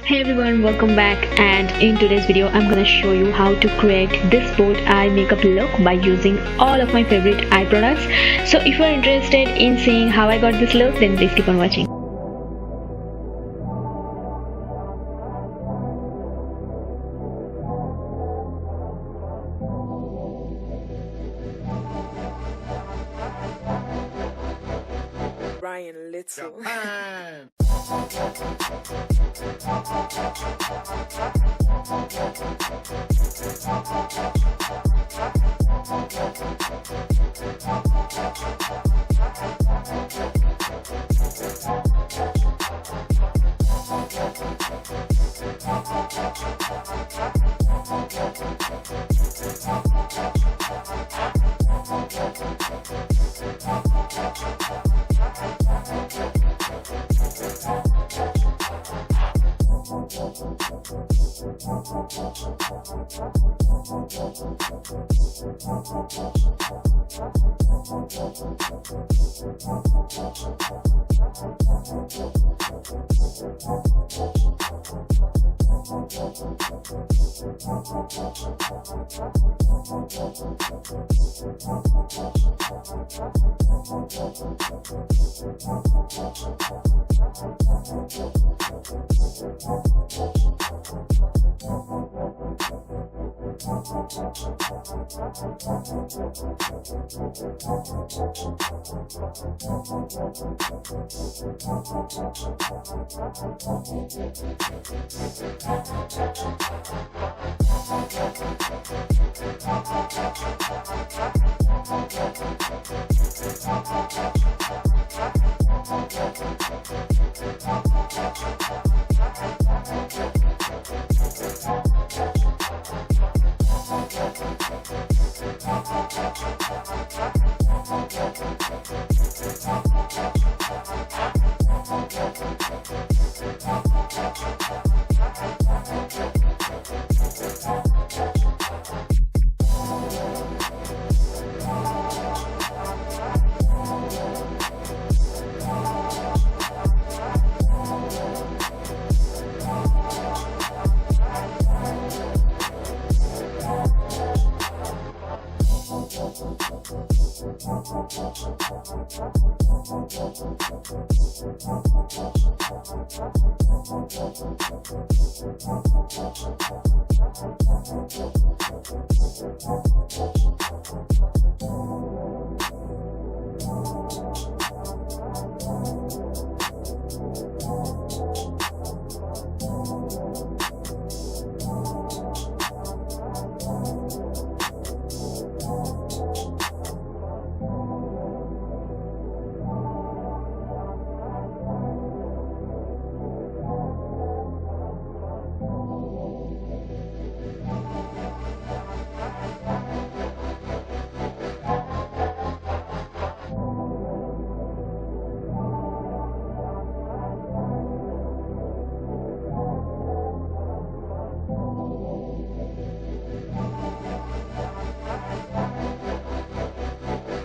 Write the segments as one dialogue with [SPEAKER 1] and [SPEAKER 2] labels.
[SPEAKER 1] Hey everyone, welcome back, and in today's video I'm gonna show you how to create this bold eye makeup look by using all of my favorite eye products. So if you are interested in seeing how I got this look, then please keep on watching.
[SPEAKER 2] Ryan Little.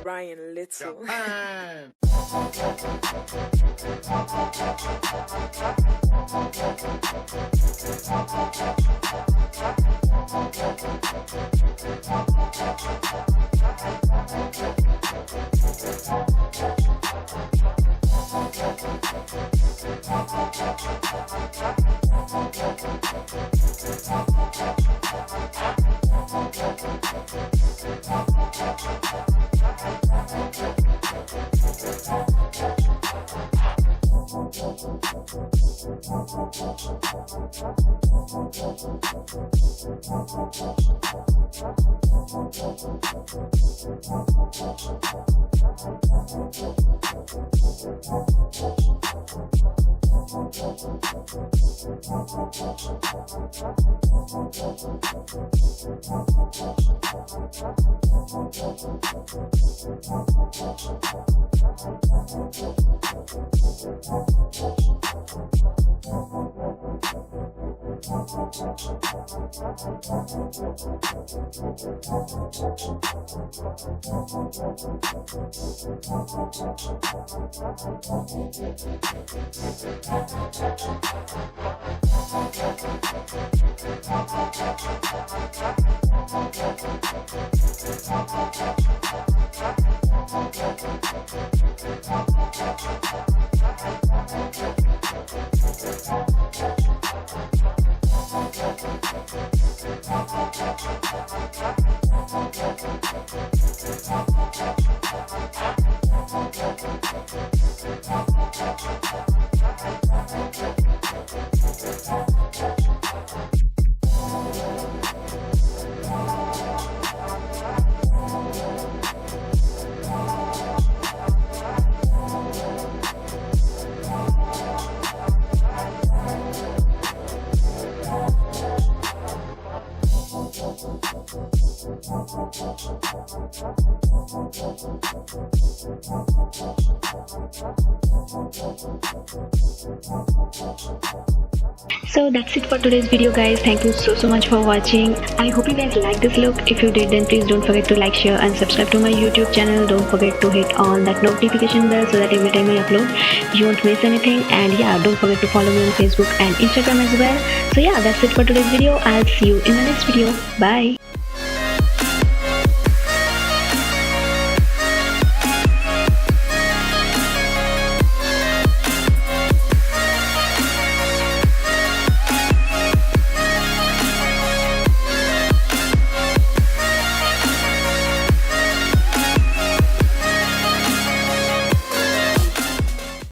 [SPEAKER 2] Ryan Little.
[SPEAKER 1] So that's it for today's video, guys. Thank you so much for watching. I hope you guys like this look. If you did, then please don't forget to like, share and subscribe to my YouTube channel. Don't forget to hit on that notification bell so that every time I upload you won't miss anything. And yeah, don't forget to follow me on Facebook and Instagram as well. So yeah, that's it for today's video. I'll see you in the next video. Bye.